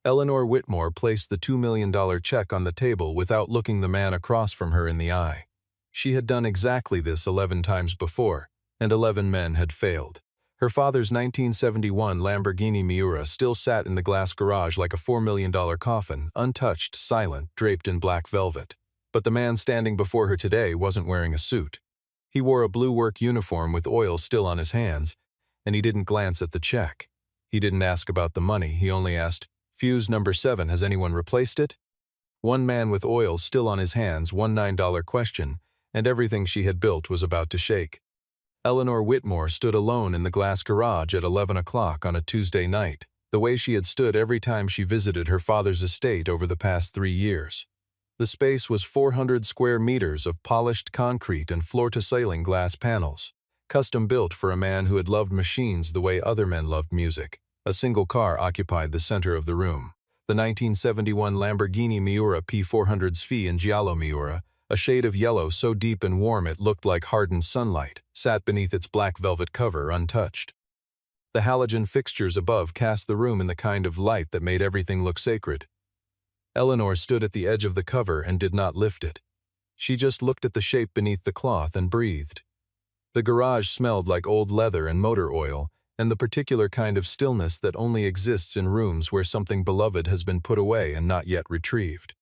Eleanor Whitmore placed the $2 million check on the table without looking the man across from her in the eye. She had done exactly this 11 times before, and 11 men had failed. Her father's 1971 Lamborghini Miura still sat in the glass garage like a $4 million coffin, untouched, silent, draped in black velvet. But the man standing before her today wasn't wearing a suit. He wore a blue work uniform with oil still on his hands, and he didn't glance at the check. He didn't ask about the money, he only asked, "Fuse number 7, has anyone replaced it?" One man with oil still on his hands, one $9 question, and everything she had built was about to shake. Eleanor Whitmore stood alone in the glass garage at 11 o'clock on a Tuesday night, the way she had stood every time she visited her father's estate over the past 3 years. The space was 400 square meters of polished concrete and floor-to-ceiling glass panels, custom built for a man who had loved machines the way other men loved music. A single car occupied the center of the room. The 1971 Lamborghini Miura P400 Sfi in Giallo Miura, a shade of yellow so deep and warm it looked like hardened sunlight, sat beneath its black velvet cover untouched. The halogen fixtures above cast the room in the kind of light that made everything look sacred. Eleanor stood at the edge of the cover and did not lift it. She just looked at the shape beneath the cloth and breathed. The garage smelled like old leather and motor oil, and the particular kind of stillness that only exists in rooms where something beloved has been put away and not yet retrieved.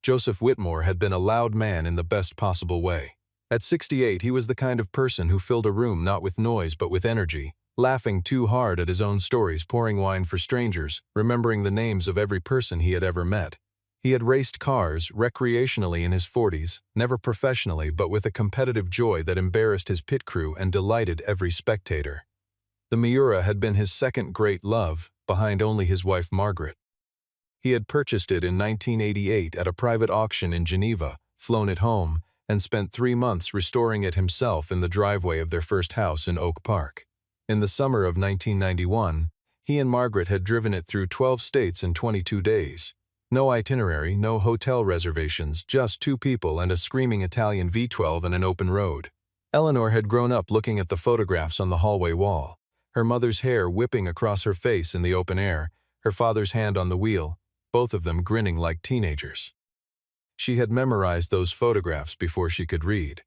Joseph Whitmore had been a loud man in the best possible way. At 68, he was the kind of person who filled a room not with noise but with energy, laughing too hard at his own stories, pouring wine for strangers, remembering the names of every person he had ever met. He had raced cars recreationally in his 40s, never professionally but with a competitive joy that embarrassed his pit crew and delighted every spectator. The Miura had been his second great love, behind only his wife Margaret. He had purchased it in 1988 at a private auction in Geneva, flown it home, and spent 3 months restoring it himself in the driveway of their first house in Oak Park. In the summer of 1991, he and Margaret had driven it through 12 states in 22 days. No itinerary, no hotel reservations, just 2 people and a screaming Italian V12 and an open road. Eleanor had grown up looking at the photographs on the hallway wall, her mother's hair whipping across her face in the open air, her father's hand on the wheel, both of them grinning like teenagers. She had memorized those photographs before she could read.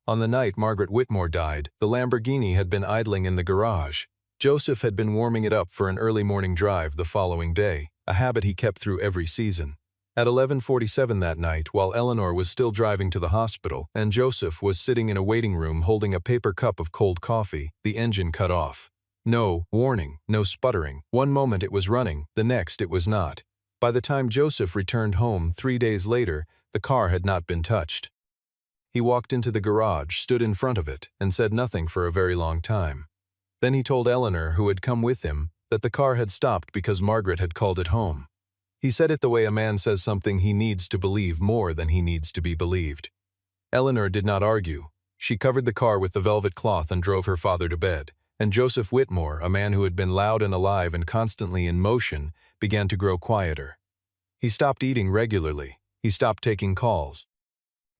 On the night Margaret Whitmore died, the Lamborghini had been idling in the garage. Joseph had been warming it up for an early morning drive the following day, a habit he kept through every season. At 11:47 that night, while Eleanor was still driving to the hospital and Joseph was sitting in a waiting room holding a paper cup of cold coffee, the engine cut off. No warning, no sputtering. One moment it was running, the next it was not. By the time Joseph returned home 3 days later, the car had not been touched. He walked into the garage, stood in front of it, and said nothing for a very long time. Then he told Eleanor, who had come with him, that the car had stopped because Margaret had called it home. He said it the way a man says something he needs to believe more than he needs to be believed. Eleanor did not argue. She covered the car with the velvet cloth and drove her father to bed, and Joseph Whitmore, a man who had been loud and alive and constantly in motion, began to grow quieter. He stopped eating regularly. He stopped taking calls.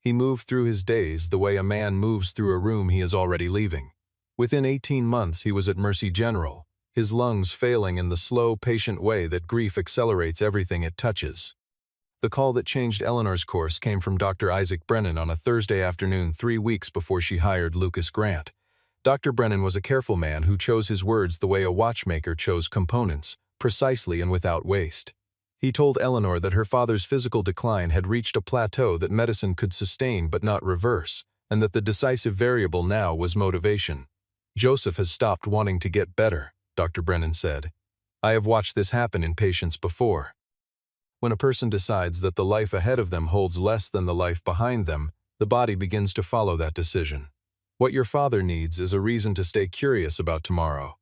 He moved through his days the way a man moves through a room he is already leaving. Within 18 months he was at Mercy General, his lungs failing in the slow, patient way that grief accelerates everything it touches. The call that changed Eleanor's course came from Dr. Isaac Brennan on a Thursday afternoon 3 weeks before she hired Lucas Grant. Dr. Brennan was a careful man who chose his words the way a watchmaker chose components, precisely and without waste. He told Eleanor that her father's physical decline had reached a plateau that medicine could sustain but not reverse, and that the decisive variable now was motivation. "Joseph has stopped wanting to get better," Dr. Brennan said. "I have watched this happen in patients before. When a person decides that the life ahead of them holds less than the life behind them, the body begins to follow that decision. What your father needs is a reason to stay curious about tomorrow."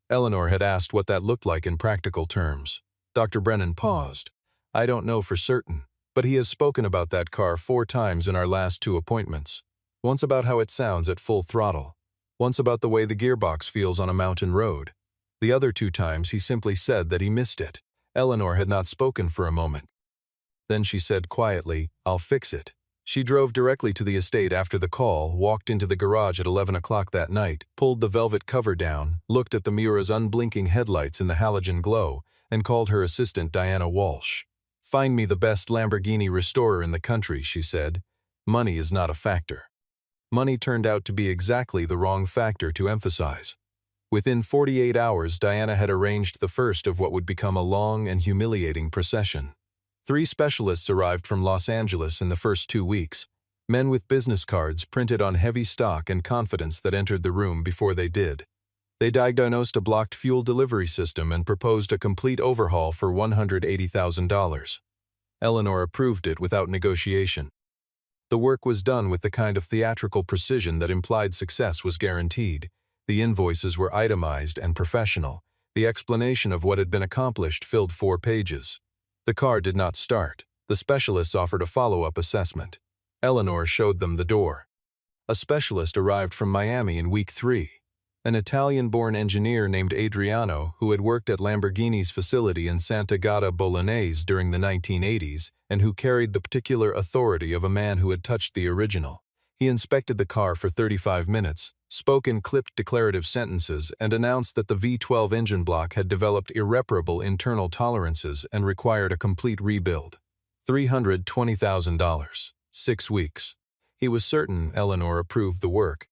Eleanor had asked what that looked like in practical terms. Dr. Brennan paused. "I don't know for certain, but he has spoken about that car 4 times in our last 2 appointments. Once about how it sounds at full throttle. Once about the way the gearbox feels on a mountain road. The other 2 times he simply said that he missed it." Eleanor had not spoken for a moment. Then she said quietly, "I'll fix it." She drove directly to the estate after the call, walked into the garage at 11 o'clock that night, pulled the velvet cover down, looked at the Miura's unblinking headlights in the halogen glow, and called her assistant Diana Walsh. "Find me the best Lamborghini restorer in the country," she said. "Money is not a factor." Money turned out to be exactly the wrong factor to emphasize. Within 48 hours, Diana had arranged the first of what would become a long and humiliating procession. 3 specialists arrived from Los Angeles in the first 2 weeks, men with business cards printed on heavy stock and confidence that entered the room before they did. They diagnosed a blocked fuel delivery system and proposed a complete overhaul for $180,000. Eleanor approved it without negotiation. The work was done with the kind of theatrical precision that implied success was guaranteed. The invoices were itemized and professional. The explanation of what had been accomplished filled 4 pages. The car did not start. The specialists offered a follow-up assessment. Eleanor showed them the door. A specialist arrived from Miami in week 3. An Italian-born engineer named Adriano, who had worked at Lamborghini's facility in Sant'Agata Bolognese during the 1980s, and who carried the particular authority of a man who had touched the original. He inspected the car for 35 minutes, spoke in clipped declarative sentences, and announced that the V12 engine block had developed irreparable internal tolerances and required a complete rebuild. $320,000. 6 weeks. He was certain Eleanor approved the work.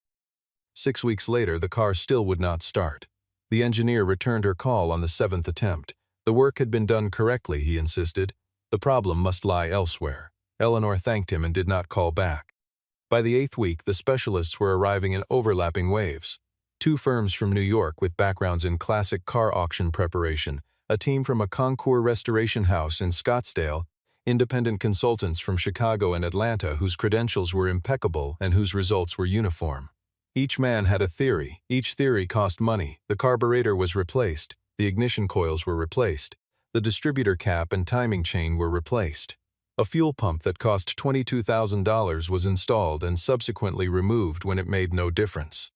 6 weeks later, the car still would not start. The engineer returned her call on the 7th attempt. The work had been done correctly, he insisted. The problem must lie elsewhere. Eleanor thanked him and did not call back. By the 8th week, the specialists were arriving in overlapping waves. 2 firms from New York with backgrounds in classic car auction preparation, a team from a concours restoration house in Scottsdale, independent consultants from Chicago and Atlanta whose credentials were impeccable and whose results were uniform. Each man had a theory. Each theory cost money. The carburetor was replaced. The ignition coils were replaced. The distributor cap and timing chain were replaced. A fuel pump that cost $22,000 was installed and subsequently removed when it made no difference.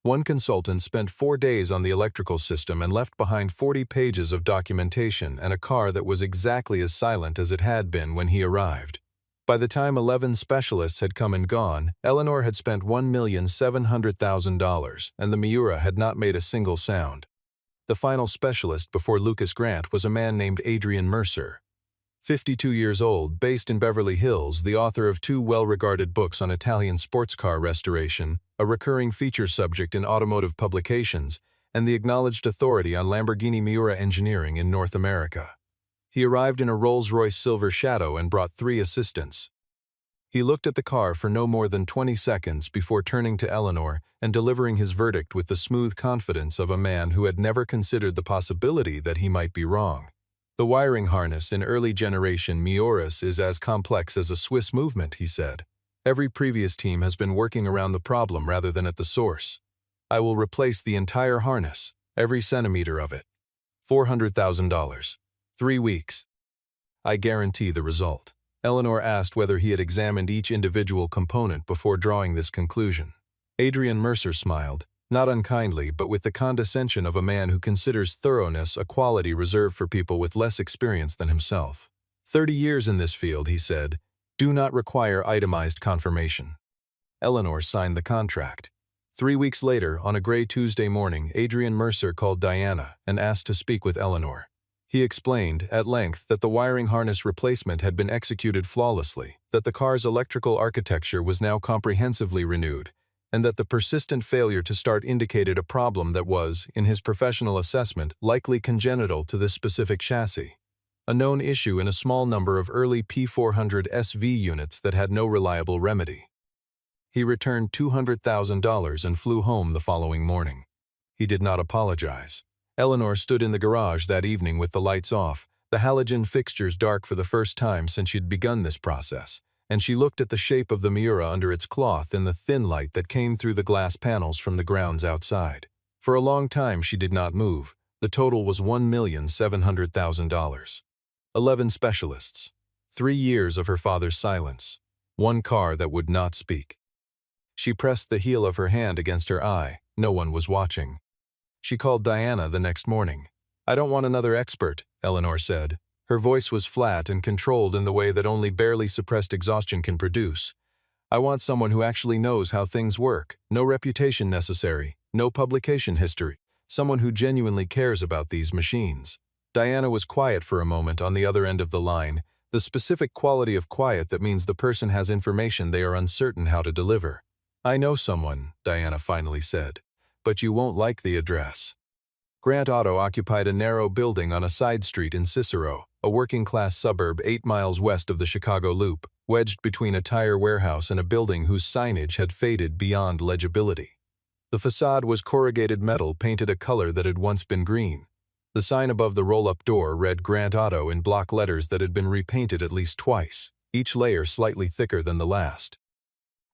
One consultant spent 4 days on the electrical system and left behind 40 pages of documentation and a car that was exactly as silent as it had been when he arrived. By the time 11 specialists had come and gone, Eleanor had spent $1,700,000, and the Miura had not made a single sound. The final specialist before Lucas Grant was a man named Adrian Mercer. 52 years old, based in Beverly Hills, the author of 2 well-regarded books on Italian sports car restoration, a recurring feature subject in automotive publications, and the acknowledged authority on Lamborghini Miura engineering in North America. He arrived in a Rolls-Royce Silver Shadow and brought 3 assistants. He looked at the car for no more than 20 seconds before turning to Eleanor and delivering his verdict with the smooth confidence of a man who had never considered the possibility that he might be wrong. "The wiring harness in early generation Miuras is as complex as a Swiss movement," he said. "Every previous team has been working around the problem rather than at the source. I will replace the entire harness, every centimeter of it. $400,000. 3 weeks. I guarantee the result." Eleanor asked whether he had examined each individual component before drawing this conclusion. Adrian Mercer smiled, not unkindly but with the condescension of a man who considers thoroughness a quality reserved for people with less experience than himself. 30 years in this field, he said, do not require itemized confirmation. Eleanor signed the contract. 3 weeks later, on a gray Tuesday morning, Adrian Mercer called Diana and asked to speak with Eleanor. He explained, at length, that the wiring harness replacement had been executed flawlessly, that the car's electrical architecture was now comprehensively renewed, and that the persistent failure to start indicated a problem that was, in his professional assessment, likely congenital to this specific chassis, a known issue in a small number of early P400 SV units that had no reliable remedy. He returned $200,000 and flew home the following morning. He did not apologize. Eleanor stood in the garage that evening with the lights off, the halogen fixtures dark for the first time since she'd begun this process, and she looked at the shape of the Miura under its cloth in the thin light that came through the glass panels from the grounds outside. For a long time she did not move. The total was $1,700,000. 11 specialists. 3 years of her father's silence. 1 car that would not speak. She pressed the heel of her hand against her eye. No one was watching. She called Diana the next morning. "I don't want another expert," Eleanor said. Her voice was flat and controlled in the way that only barely suppressed exhaustion can produce. "I want someone who actually knows how things work. No reputation necessary. No publication history. Someone who genuinely cares about these machines." Diana was quiet for a moment on the other end of the line, the specific quality of quiet that means the person has information they are uncertain how to deliver. "I know someone," Diana finally said, "but you won't like the address." Grant Auto occupied a narrow building on a side street in Cicero, a working-class suburb 8 miles west of the Chicago Loop, wedged between a tire warehouse and a building whose signage had faded beyond legibility. The facade was corrugated metal painted a color that had once been green. The sign above the roll-up door read Grant Auto in block letters that had been repainted at least twice, each layer slightly thicker than the last.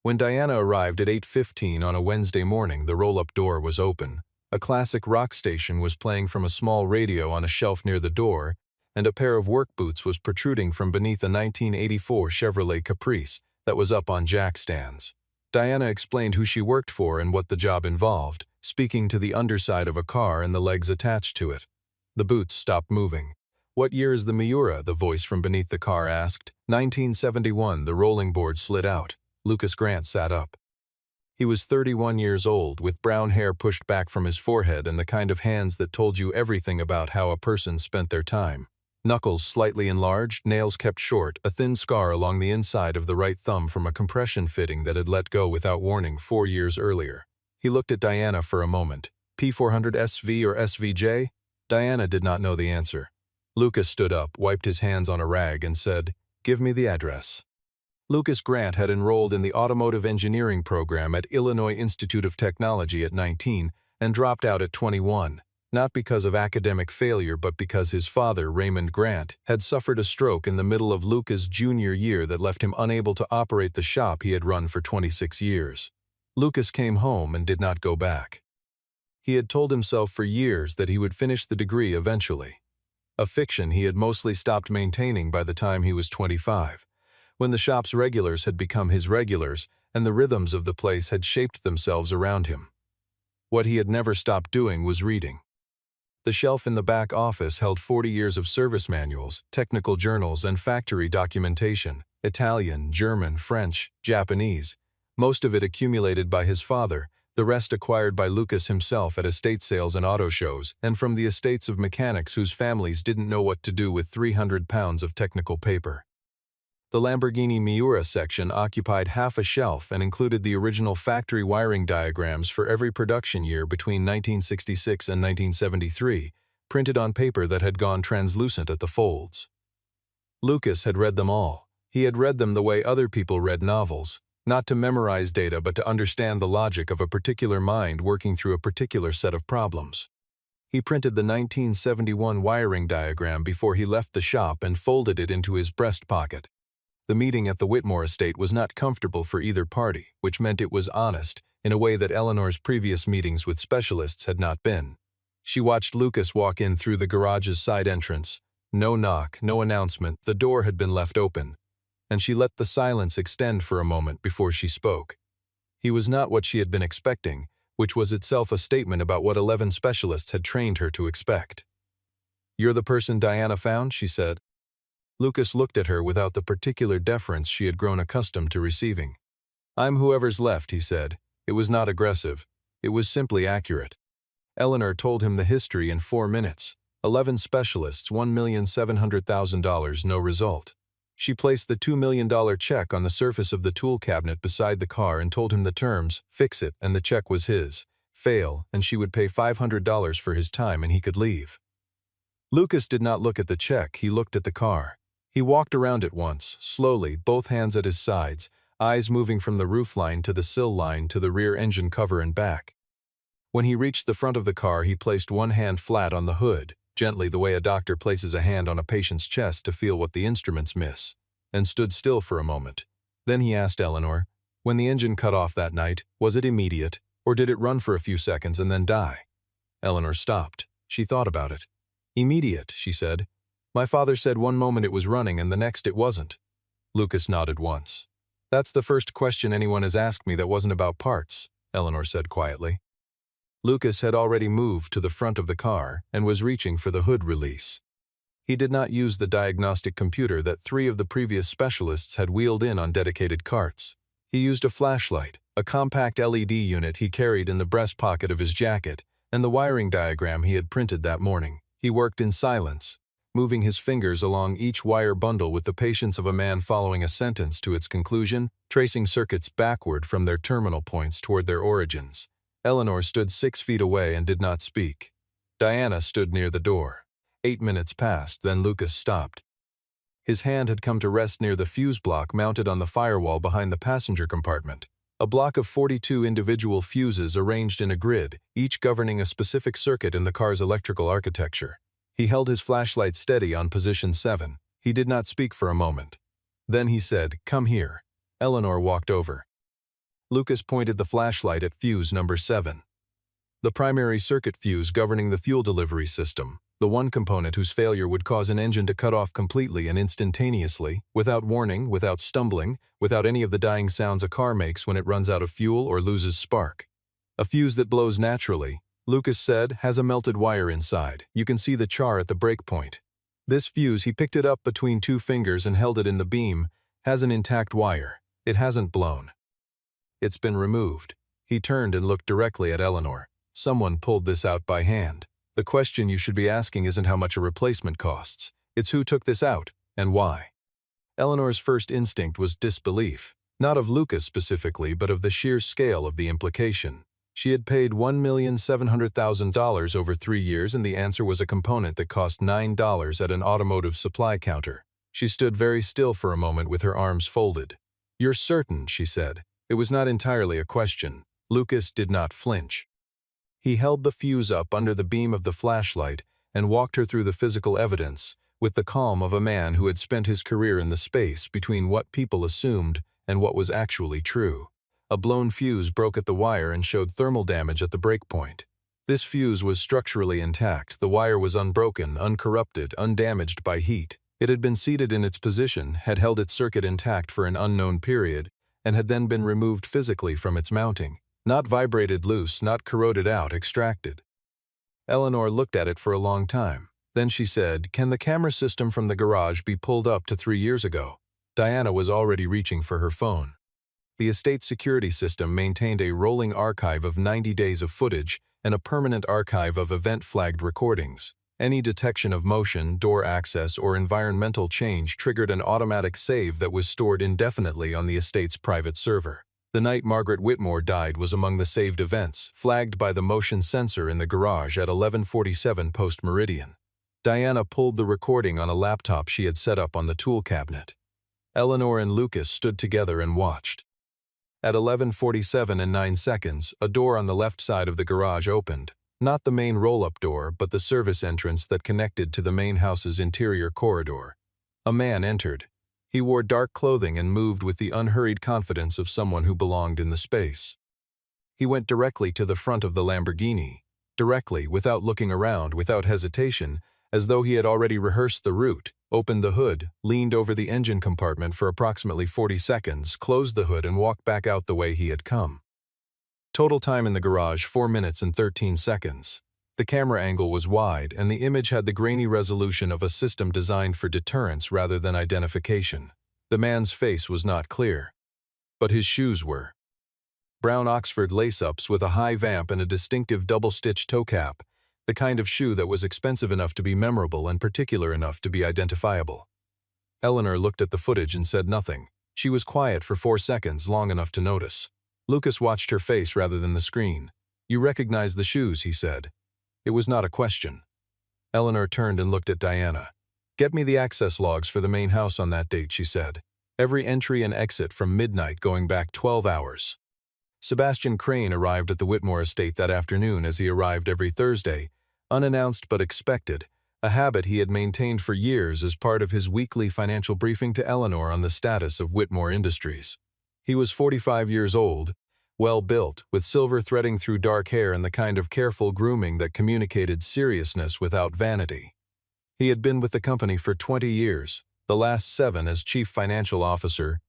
When Diana arrived at 8:15 on a Wednesday morning, the roll-up door was open. A classic rock station was playing from a small radio on a shelf near the door, and a pair of work boots was protruding from beneath a 1984 Chevrolet Caprice that was up on jack stands. Diana explained who she worked for and what the job involved, speaking to the underside of a car and the legs attached to it. The boots stopped moving. "What year is the Miura?" the voice from beneath the car asked. 1971, the rolling board slid out. Lucas Grant sat up. He was 31 years old, with brown hair pushed back from his forehead and the kind of hands that told you everything about how a person spent their time. Knuckles slightly enlarged, nails kept short, a thin scar along the inside of the right thumb from a compression fitting that had let go without warning 4 years earlier. He looked at Diana for a moment. "P400 SV or SVJ? Diana did not know the answer. Lucas stood up, wiped his hands on a rag, and said, "Give me the address." Lucas Grant had enrolled in the automotive engineering program at Illinois Institute of Technology at 19 and dropped out at 21, not because of academic failure but because his father, Raymond Grant, had suffered a stroke in the middle of Lucas' junior year that left him unable to operate the shop he had run for 26 years. Lucas came home and did not go back. He had told himself for years that he would finish the degree eventually, a fiction he had mostly stopped maintaining by the time he was 25. When the shop's regulars had become his regulars, and the rhythms of the place had shaped themselves around him. What he had never stopped doing was reading. The shelf in the back office held 40 years of service manuals, technical journals, and factory documentation, Italian, German, French, Japanese, most of it accumulated by his father, the rest acquired by Lucas himself at estate sales and auto shows, and from the estates of mechanics whose families didn't know what to do with 300 pounds of technical paper. The Lamborghini Miura section occupied half a shelf and included the original factory wiring diagrams for every production year between 1966 and 1973, printed on paper that had gone translucent at the folds. Lucas had read them all. He had read them the way other people read novels, not to memorize data but to understand the logic of a particular mind working through a particular set of problems. He printed the 1971 wiring diagram before he left the shop and folded it into his breast pocket. The meeting at the Whitmore estate was not comfortable for either party, which meant it was honest, in a way that Eleanor's previous meetings with specialists had not been. She watched Lucas walk in through the garage's side entrance. No knock, no announcement, the door had been left open. And she let the silence extend for a moment before she spoke. He was not what she had been expecting, which was itself a statement about what 11 specialists had trained her to expect. "You're the person Diana found?" she said. Lucas looked at her without the particular deference she had grown accustomed to receiving. "I'm whoever's left," he said. It was not aggressive. It was simply accurate. Eleanor told him the history in 4 minutes. 11 specialists, $1,700,000, no result. She placed the $2 million check on the surface of the tool cabinet beside the car and told him the terms, fix it, and the check was his. Fail, and she would pay $500 for his time and he could leave. Lucas did not look at the check, he looked at the car. He walked around it once, slowly, both hands at his sides, eyes moving from the roofline to the sill line to the rear engine cover and back. When he reached the front of the car, he placed one hand flat on the hood, gently the way a doctor places a hand on a patient's chest to feel what the instruments miss, and stood still for a moment. Then he asked Eleanor, "When the engine cut off that night, was it immediate, or did it run for a few seconds and then die?" Eleanor stopped. She thought about it. "Immediate," she said. "My father said one moment it was running and the next it wasn't." Lucas nodded once. "That's the first question anyone has asked me that wasn't about parts," Eleanor said quietly. Lucas had already moved to the front of the car and was reaching for the hood release. He did not use the diagnostic computer that 3 of the previous specialists had wheeled in on dedicated carts. He used a flashlight, a compact LED unit he carried in the breast pocket of his jacket, and the wiring diagram he had printed that morning. He worked in silence, moving his fingers along each wire bundle with the patience of a man following a sentence to its conclusion, tracing circuits backward from their terminal points toward their origins. Eleanor stood 6 feet away and did not speak. Diana stood near the door. 8 minutes passed, then Lucas stopped. His hand had come to rest near the fuse block mounted on the firewall behind the passenger compartment. A block of 42 individual fuses arranged in a grid, each governing a specific circuit in the car's electrical architecture. He held his flashlight steady on position 7. He did not speak for a moment. Then he said, "Come here." Eleanor walked over. Lucas pointed the flashlight at fuse number 7. The primary circuit fuse governing the fuel delivery system, the one component whose failure would cause an engine to cut off completely and instantaneously, without warning, without stumbling, without any of the dying sounds a car makes when it runs out of fuel or loses spark. A fuse that blows naturally, Lucas said, has a melted wire inside. You can see the char at the break point. This fuse, he picked it up between 2 fingers and held it in the beam, has an intact wire. It hasn't blown. It's been removed. He turned and looked directly at Eleanor. Someone pulled this out by hand. The question you should be asking isn't how much a replacement costs. It's who took this out, and why. Eleanor's first instinct was disbelief, not of Lucas specifically, but of the sheer scale of the implication. She had paid $1,700,000 over 3 years, and the answer was a component that cost $9 at an automotive supply counter. She stood very still for a moment with her arms folded. "You're certain," she said. It was not entirely a question. Lucas did not flinch. He held the fuse up under the beam of the flashlight and walked her through the physical evidence, with the calm of a man who had spent his career in the space between what people assumed and what was actually true. A blown fuse broke at the wire and showed thermal damage at the breakpoint. This fuse was structurally intact. The wire was unbroken, uncorrupted, undamaged by heat. It had been seated in its position, had held its circuit intact for an unknown period, and had then been removed physically from its mounting. Not vibrated loose, not corroded out, extracted. Eleanor looked at it for a long time. Then she said, "Can the camera system from the garage be pulled up to 3 years ago?" Diana was already reaching for her phone. The estate security system maintained a rolling archive of 90 days of footage and a permanent archive of event-flagged recordings. Any detection of motion, door access, or environmental change triggered an automatic save that was stored indefinitely on the estate's private server. The night Margaret Whitmore died was among the saved events, flagged by the motion sensor in the garage at 11:47 post-meridian. Diana pulled the recording on a laptop she had set up on the tool cabinet. Eleanor and Lucas stood together and watched. At 11:47 and 9 seconds, a door on the left side of the garage opened. Not the main roll-up door, but the service entrance that connected to the main house's interior corridor. A man entered. He wore dark clothing and moved with the unhurried confidence of someone who belonged in the space. He went directly to the front of the Lamborghini, directly, without looking around, without hesitation, as though he had already rehearsed the route, opened the hood, leaned over the engine compartment for approximately 40 seconds, closed the hood and walked back out the way he had come. Total time in the garage, 4 minutes and 13 seconds. The camera angle was wide, and the image had the grainy resolution of a system designed for deterrence rather than identification. The man's face was not clear, but his shoes were. Brown Oxford lace-ups with a high vamp and a distinctive double-stitch toe cap, the kind of shoe that was expensive enough to be memorable and particular enough to be identifiable. Eleanor looked at the footage and said nothing. She was quiet for 4 seconds, long enough to notice. Lucas watched her face rather than the screen. "You recognize the shoes," he said. It was not a question. Eleanor turned and looked at Diana. "Get me the access logs for the main house on that date," she said. "Every entry and exit from midnight going back 12 hours. Sebastian Crane arrived at the Whitmore estate that afternoon, as he arrived every Thursday, unannounced but expected, a habit he had maintained for years as part of his weekly financial briefing to Eleanor on the status of Whitmore Industries. He was 45 years old, well-built, with silver threading through dark hair and the kind of careful grooming that communicated seriousness without vanity. He had been with the company for 20 years, the last 7 as chief financial officer,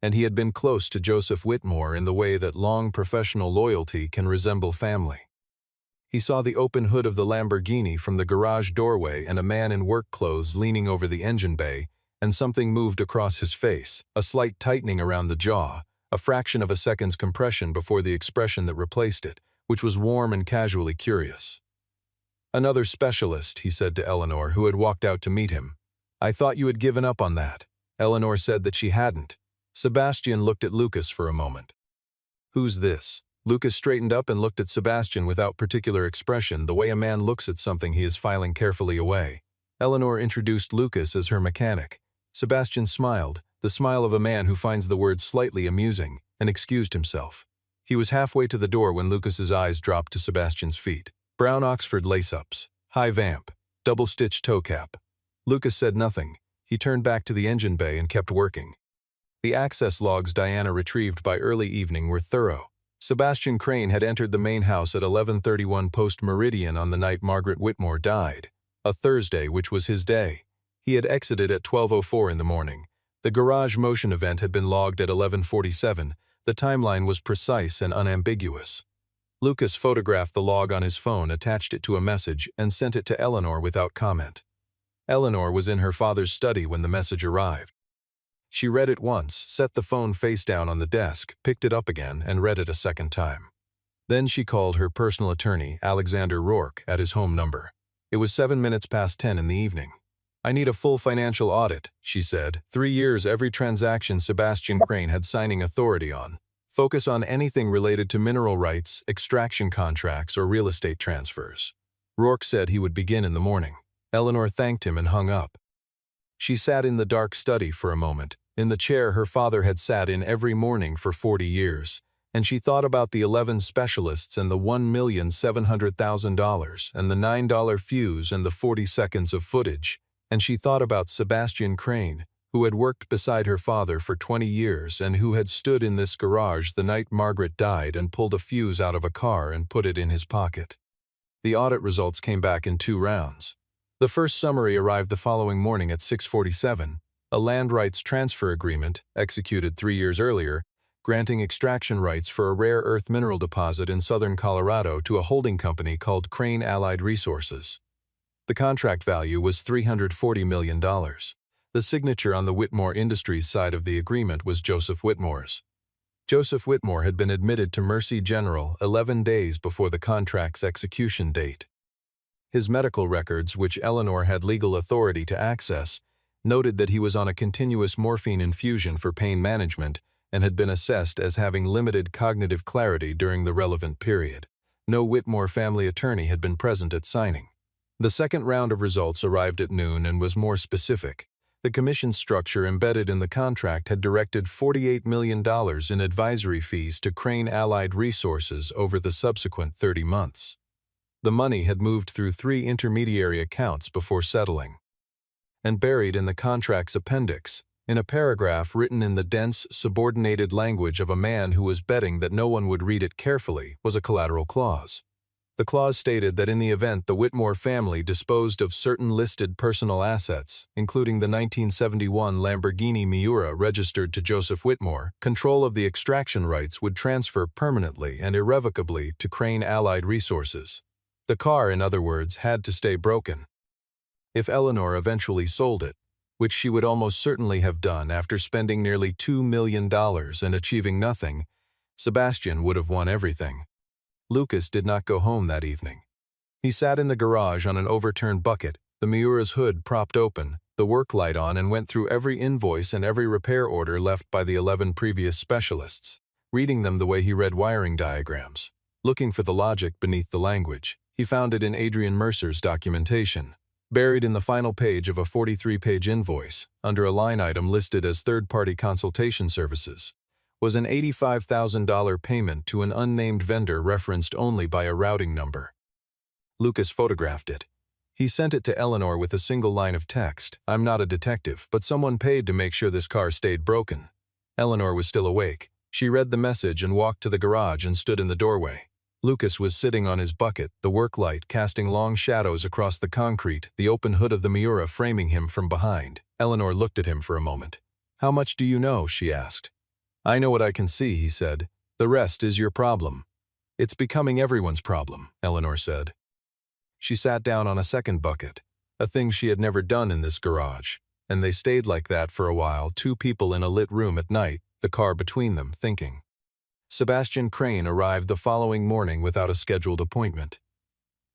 and he had been close to Joseph Whitmore in the way that long professional loyalty can resemble family. He saw the open hood of the Lamborghini from the garage doorway and a man in work clothes leaning over the engine bay, and something moved across his face, a slight tightening around the jaw, a fraction of a second's compression before the expression that replaced it, which was warm and casually curious. Another specialist, he said to Eleanor, who had walked out to meet him. I thought you had given up on that. Eleanor said that she hadn't. Sebastian looked at Lucas for a moment. Who's this? Lucas straightened up and looked at Sebastian without particular expression, the way a man looks at something he is filing carefully away. Eleanor introduced Lucas as her mechanic. Sebastian smiled, the smile of a man who finds the words slightly amusing, and excused himself. He was halfway to the door when Lucas's eyes dropped to Sebastian's feet. Brown Oxford lace-ups, high vamp, double-stitched toe cap. Lucas said nothing. He turned back to the engine bay and kept working. The access logs Diana retrieved by early evening were thorough. Sebastian Crane had entered the main house at 11:31 post-meridian on the night Margaret Whitmore died, a Thursday which was his day. He had exited at 12:04 in the morning. The garage motion event had been logged at 11:47. The timeline was precise and unambiguous. Lucas photographed the log on his phone, attached it to a message, and sent it to Eleanor without comment. Eleanor was in her father's study when the message arrived. She read it once, set the phone face down on the desk, picked it up again, and read it a second time. Then she called her personal attorney, Alexander Rourke, at his home number. It was 7 minutes past 10 in the evening. I need a full financial audit, she said. 3 years every transaction Sebastian Crane had signing authority on. Focus on anything related to mineral rights, extraction contracts, or real estate transfers. Rourke said he would begin in the morning. Eleanor thanked him and hung up. She sat in the dark study for a moment, in the chair her father had sat in every morning for 40 years, and she thought about the 11 specialists and the $1,700,000 and the $9 fuse and the 40 seconds of footage, and she thought about Sebastian Crane, who had worked beside her father for 20 years and who had stood in this garage the night Margaret died and pulled a fuse out of a car and put it in his pocket. The audit results came back in 2 rounds. The first summary arrived the following morning at 6:47, a land rights transfer agreement, executed 3 years earlier, granting extraction rights for a rare earth mineral deposit in southern Colorado to a holding company called Crane Allied Resources. The contract value was $340 million. The signature on the Whitmore Industries side of the agreement was Joseph Whitmore's. Joseph Whitmore had been admitted to Mercy General 11 days before the contract's execution date. His medical records, which Eleanor had legal authority to access, noted that he was on a continuous morphine infusion for pain management and had been assessed as having limited cognitive clarity during the relevant period. No Whitmore family attorney had been present at signing. The second round of results arrived at noon and was more specific. The commission structure embedded in the contract had directed $48 million in advisory fees to Crane Allied Resources over the subsequent 30 months. The money had moved through 3 intermediary accounts before settling. And buried in the contract's appendix, in a paragraph written in the dense, subordinated language of a man who was betting that no one would read it carefully, was a collateral clause. The clause stated that in the event the Whitmore family disposed of certain listed personal assets, including the 1971 Lamborghini Miura registered to Joseph Whitmore, control of the extraction rights would transfer permanently and irrevocably to Crane Allied Resources. The car, in other words, had to stay broken. If Eleanor eventually sold it, which she would almost certainly have done after spending nearly $2 million and achieving nothing, Sebastian would have won everything. Lucas did not go home that evening. He sat in the garage on an overturned bucket, the Miura's hood propped open, the work light on, and went through every invoice and every repair order left by the 11 previous specialists, reading them the way he read wiring diagrams. Looking for the logic beneath the language, he found it in Adrian Mercer's documentation. Buried in the final page of a 43-page invoice, under a line item listed as third-party consultation services, was an $85,000 payment to an unnamed vendor referenced only by a routing number. Lucas photographed it. He sent it to Eleanor with a single line of text. I'm not a detective, but someone paid to make sure this car stayed broken. Eleanor was still awake. She read the message and walked to the garage and stood in the doorway. Lucas was sitting on his bucket, the work light casting long shadows across the concrete, the open hood of the Miura framing him from behind. Eleanor looked at him for a moment. How much do you know? She asked. I know what I can see, he said. The rest is your problem. It's becoming everyone's problem, Eleanor said. She sat down on a second bucket, a thing she had never done in this garage, and they stayed like that for a while, 2 people in a lit room at night, the car between them, thinking. Sebastian Crane arrived the following morning without a scheduled appointment.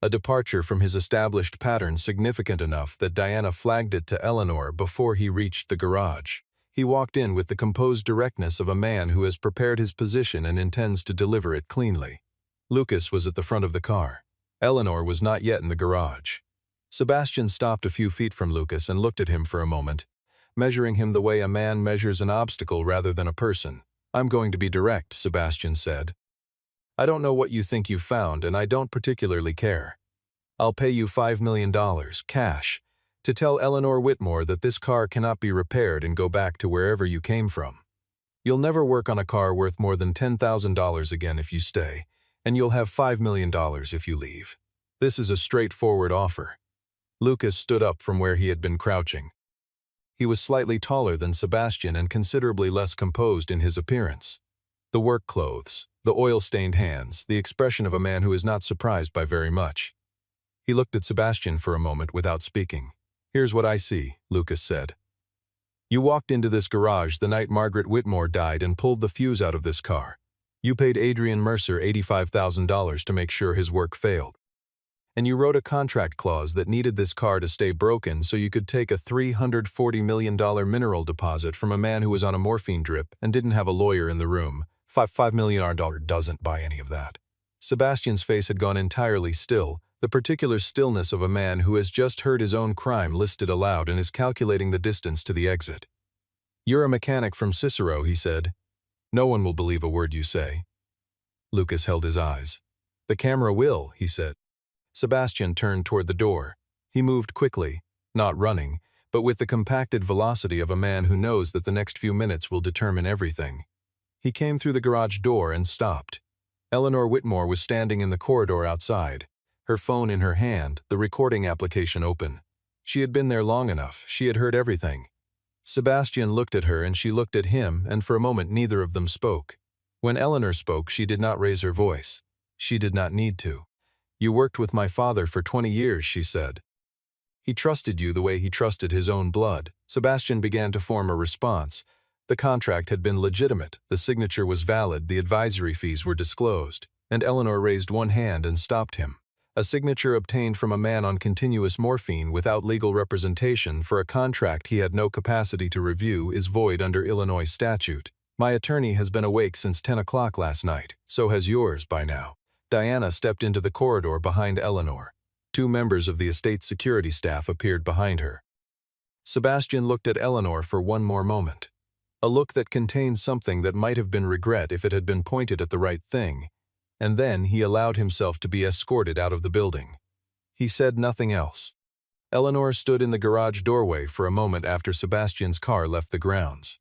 a departure from his established pattern significant enough that Diana flagged it to Eleanor before he reached the garage. He walked in with the composed directness of a man who has prepared his position and intends to deliver it cleanly. Lucas was at the front of the car. Eleanor was not yet in the garage. Sebastian stopped a few feet from Lucas and looked at him for a moment, measuring him the way a man measures an obstacle rather than a person. "I'm going to be direct," Sebastian said. "I don't know what you think you've found, and I don't particularly care. I'll pay you $5 million, cash, to tell Eleanor Whitmore that this car cannot be repaired and go back to wherever you came from. You'll never work on a car worth more than $10,000 again if you stay, and you'll have $5 million if you leave. This is a straightforward offer." Lucas stood up from where he had been crouching. He was slightly taller than Sebastian and considerably less composed in his appearance. The work clothes, the oil-stained hands, the expression of a man who is not surprised by very much. He looked at Sebastian for a moment without speaking. "Here's what I see," Lucas said. "You walked into this garage the night Margaret Whitmore died and pulled the fuse out of this car. You paid Adrian Mercer $85,000 to make sure his work failed. And you wrote a contract clause that needed this car to stay broken so you could take a $340 million mineral deposit from a man who was on a morphine drip and didn't have a lawyer in the room. $5 million doesn't buy any of that." Sebastian's face had gone entirely still, the particular stillness of a man who has just heard his own crime listed aloud and is calculating the distance to the exit. "You're a mechanic from Cicero," he said. "No one will believe a word you say." Lucas held his eyes. "The camera will," he said. Sebastian turned toward the door. He moved quickly, not running, but with the compacted velocity of a man who knows that the next few minutes will determine everything. He came through the garage door and stopped. Eleanor Whitmore was standing in the corridor outside, her phone in her hand, the recording application open. She had been there long enough. She had heard everything. Sebastian looked at her and she looked at him, and for a moment neither of them spoke. When Eleanor spoke, she did not raise her voice. She did not need to. "You worked with my father for 20 years, she said. "He trusted you the way he trusted his own blood." Sebastian began to form a response. The contract had been legitimate, the signature was valid, the advisory fees were disclosed, and Eleanor raised one hand and stopped him. A signature obtained from a man on continuous morphine without legal representation for a contract he had no capacity to review is void under Illinois statute. "My attorney has been awake since 10 o'clock last night. So has yours by now." Diana stepped into the corridor behind Eleanor. Two members of the estate security staff appeared behind her. Sebastian looked at Eleanor for one more moment. A look that contained something that might have been regret if it had been pointed at the right thing, and then he allowed himself to be escorted out of the building. He said nothing else. Eleanor stood in the garage doorway for a moment after Sebastian's car left the grounds.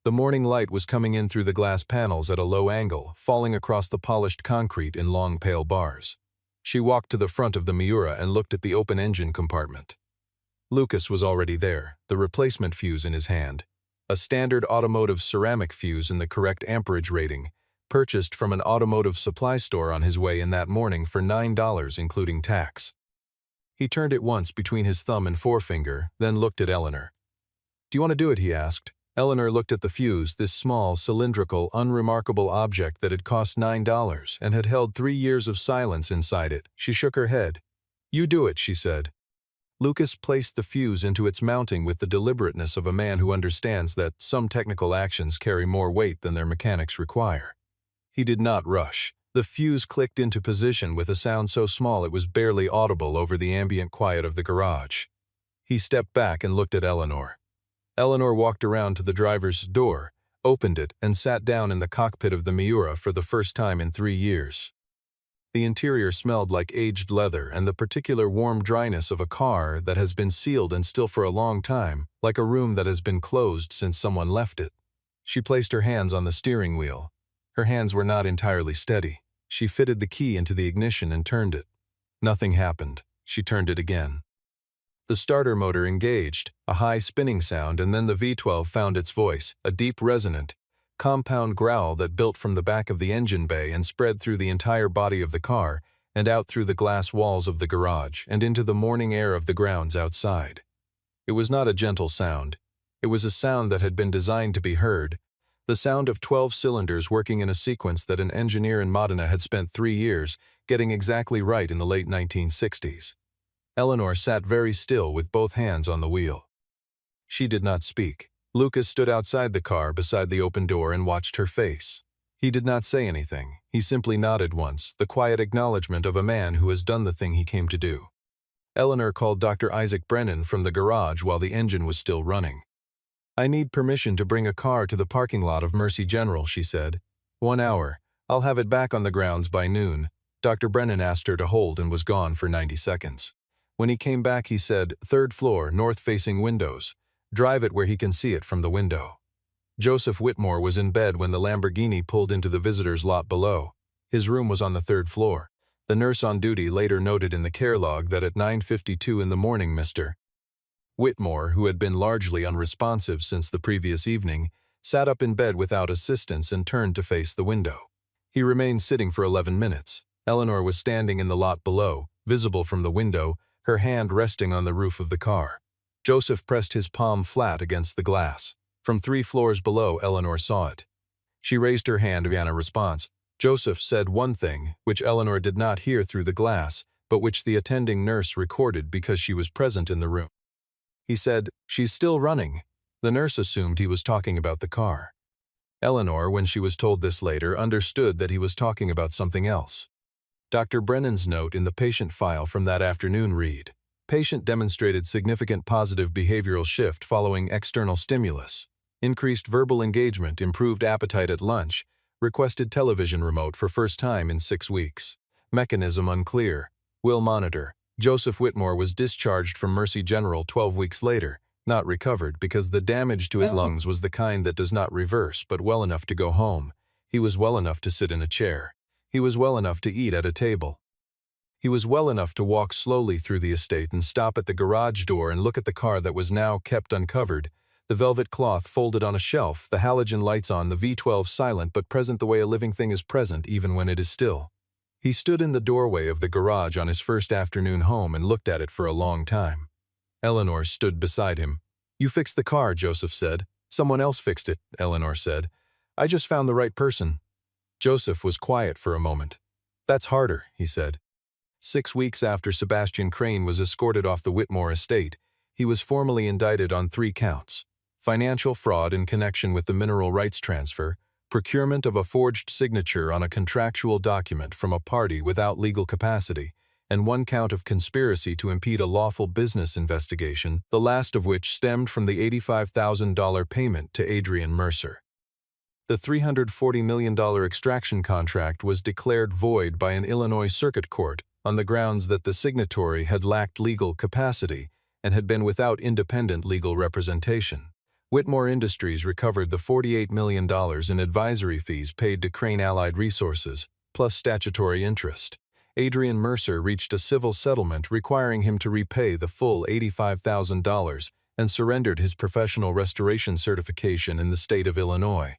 The morning light was coming in through the glass panels at a low angle, falling across the polished concrete in long pale bars. She walked to the front of the Miura and looked at the open engine compartment. Lucas was already there, the replacement fuse in his hand. A standard automotive ceramic fuse in the correct amperage rating, purchased from an automotive supply store on his way in that morning for $9 including tax. He turned it once between his thumb and forefinger, then looked at Eleanor. "Do you want to do it?" he asked. Eleanor looked at the fuse, this small, cylindrical, unremarkable object that had cost $9 and had held 3 years of silence inside it. She shook her head. "You do it," she said. Lucas placed the fuse into its mounting with the deliberateness of a man who understands that some technical actions carry more weight than their mechanics require. He did not rush. The fuse clicked into position with a sound so small it was barely audible over the ambient quiet of the garage. He stepped back and looked at Eleanor. Eleanor walked around to the driver's door, opened it, and sat down in the cockpit of the Miura for the first time in 3 years. The interior smelled like aged leather and the particular warm dryness of a car that has been sealed and still for a long time, like a room that has been closed since someone left it. She placed her hands on the steering wheel. Her hands were not entirely steady. She fitted the key into the ignition and turned it. Nothing happened. She turned it again. The starter motor engaged, a high spinning sound, and then the V12 found its voice, a deep resonant, compound growl that built from the back of the engine bay and spread through the entire body of the car and out through the glass walls of the garage and into the morning air of the grounds outside. It was not a gentle sound. It was a sound that had been designed to be heard, the sound of 12 cylinders working in a sequence that an engineer in Modena had spent 3 years getting exactly right in the late 1960s. Eleanor sat very still with both hands on the wheel. She did not speak. Lucas stood outside the car beside the open door and watched her face. He did not say anything. He simply nodded once, the quiet acknowledgement of a man who has done the thing he came to do. Eleanor called Dr. Isaac Brennan from the garage while the engine was still running. "I need permission to bring a car to the parking lot of Mercy General," she said. "1 hour. I'll have it back on the grounds by noon." Dr. Brennan asked her to hold and was gone for 90 seconds. When he came back, he said, "3rd floor, north-facing windows. Drive it where he can see it from the window." Joseph Whitmore was in bed when the Lamborghini pulled into the visitor's lot below. His room was on the 3rd floor. The nurse on duty later noted in the care log that at 9:52 in the morning Mr. Whitmore, who had been largely unresponsive since the previous evening, sat up in bed without assistance and turned to face the window. He remained sitting for 11 minutes. Eleanor was standing in the lot below, visible from the window, her hand resting on the roof of the car. Joseph pressed his palm flat against the glass. From 3 floors below, Eleanor saw it. She raised her hand in a response. Joseph said one thing, which Eleanor did not hear through the glass, but which the attending nurse recorded because she was present in the room. He said, "She's still running." The nurse assumed he was talking about the car. Eleanor, when she was told this later, understood that he was talking about something else. Dr. Brennan's note in the patient file from that afternoon read, "Patient demonstrated significant positive behavioral shift following external stimulus. Increased verbal engagement, improved appetite at lunch, requested television remote for first time in 6 weeks. Mechanism unclear. Will monitor." Joseph Whitmore was discharged from Mercy General 12 weeks later, not recovered because the damage to his lungs was the kind that does not reverse, but well enough to go home. He was well enough to sit in a chair. He was well enough to eat at a table. He was well enough to walk slowly through the estate and stop at the garage door and look at the car that was now kept uncovered, the velvet cloth folded on a shelf, the halogen lights on, the V12 silent but present the way a living thing is present even when it is still. He stood in the doorway of the garage on his first afternoon home and looked at it for a long time. Eleanor stood beside him. "You fixed the car," Joseph said. "Someone else fixed it," Eleanor said. "I just found the right person." Joseph was quiet for a moment. "That's harder," he said. 6 weeks after Sebastian Crane was escorted off the Whitmore estate, he was formally indicted on 3 counts: financial fraud in connection with the mineral rights transfer, procurement of a forged signature on a contractual document from a party without legal capacity, and 1 count of conspiracy to impede a lawful business investigation, the last of which stemmed from the $85,000 payment to Adrian Mercer. The $340 million extraction contract was declared void by an Illinois circuit court on the grounds that the signatory had lacked legal capacity and had been without independent legal representation. Whitmore Industries recovered the $48 million in advisory fees paid to Crane Allied Resources, plus statutory interest. Adrian Mercer reached a civil settlement requiring him to repay the full $85,000 and surrendered his professional restoration certification in the state of Illinois.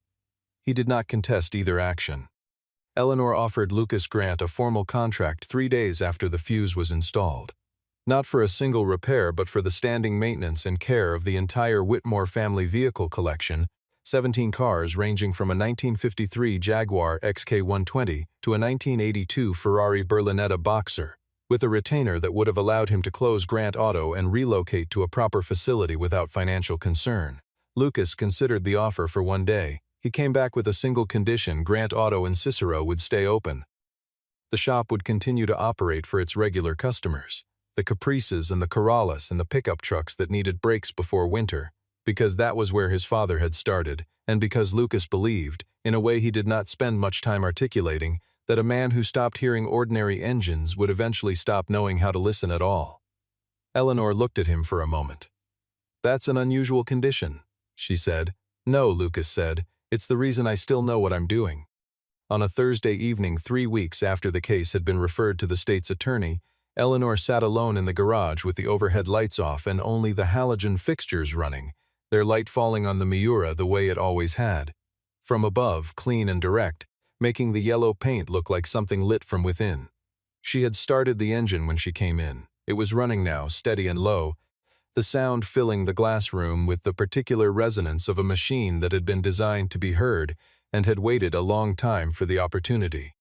He did not contest either action. Eleanor offered Lucas Grant a formal contract 3 days after the fuse was installed. Not for a single repair, but for the standing maintenance and care of the entire Whitmore family vehicle collection, 17 cars ranging from a 1953 Jaguar XK120 to a 1982 Ferrari Berlinetta Boxer, with a retainer that would have allowed him to close Grant Auto and relocate to a proper facility without financial concern. Lucas considered the offer for 1 day. He came back with a single condition: Grant Auto and Cicero would stay open. The shop would continue to operate for its regular customers, the Caprices and the Corollas and the pickup trucks that needed brakes before winter, because that was where his father had started, and because Lucas believed, in a way he did not spend much time articulating, that a man who stopped hearing ordinary engines would eventually stop knowing how to listen at all. Eleanor looked at him for a moment. "That's an unusual condition," she said. "No," Lucas said. "It's the reason I still know what I'm doing." On a Thursday evening 3 weeks after the case had been referred to the state's attorney, Eleanor sat alone in the garage with the overhead lights off and only the halogen fixtures running, their light falling on the Miura the way it always had. From above, clean and direct, making the yellow paint look like something lit from within. She had started the engine when she came in. It was running now, steady and low, the sound filling the glass room with the particular resonance of a machine that had been designed to be heard and had waited a long time for the opportunity.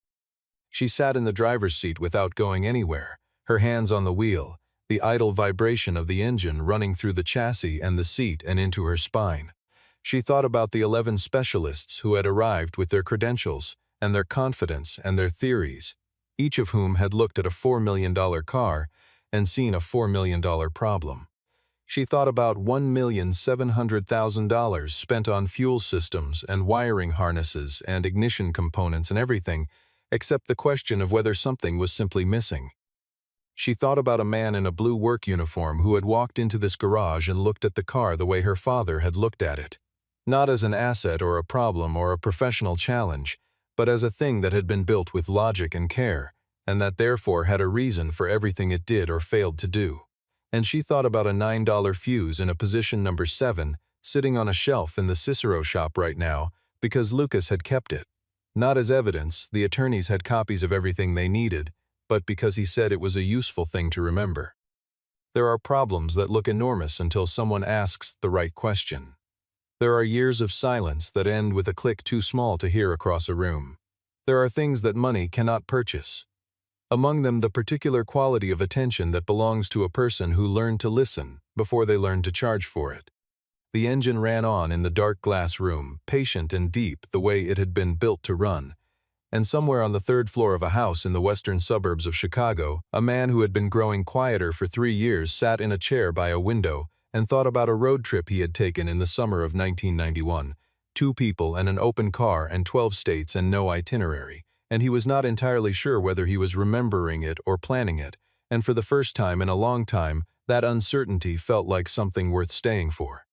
She sat in the driver's seat without going anywhere, her hands on the wheel, the idle vibration of the engine running through the chassis and the seat and into her spine. She thought about the 11 specialists who had arrived with their credentials and their confidence and their theories, each of whom had looked at a $4 million car and seen a $4 million problem. She thought about $1,700,000 spent on fuel systems and wiring harnesses and ignition components and everything, except the question of whether something was simply missing. She thought about a man in a blue work uniform who had walked into this garage and looked at the car the way her father had looked at it. Not as an asset or a problem or a professional challenge, but as a thing that had been built with logic and care, and that therefore had a reason for everything it did or failed to do. And she thought about a $9 fuse in a position number 7, sitting on a shelf in the Cicero shop right now, because Lucas had kept it. Not as evidence, the attorneys had copies of everything they needed, but because he said it was a useful thing to remember. There are problems that look enormous until someone asks the right question. There are years of silence that end with a click too small to hear across a room. There are things that money cannot purchase. Among them, the particular quality of attention that belongs to a person who learned to listen before they learned to charge for it. The engine ran on in the dark glass room, patient and deep the way it had been built to run. And somewhere on the 3rd floor of a house in the western suburbs of Chicago, a man who had been growing quieter for 3 years sat in a chair by a window and thought about a road trip he had taken in the summer of 1991. 2 people and an open car and 12 states and no itinerary. And he was not entirely sure whether he was remembering it or planning it, and for the first time in a long time, that uncertainty felt like something worth staying for.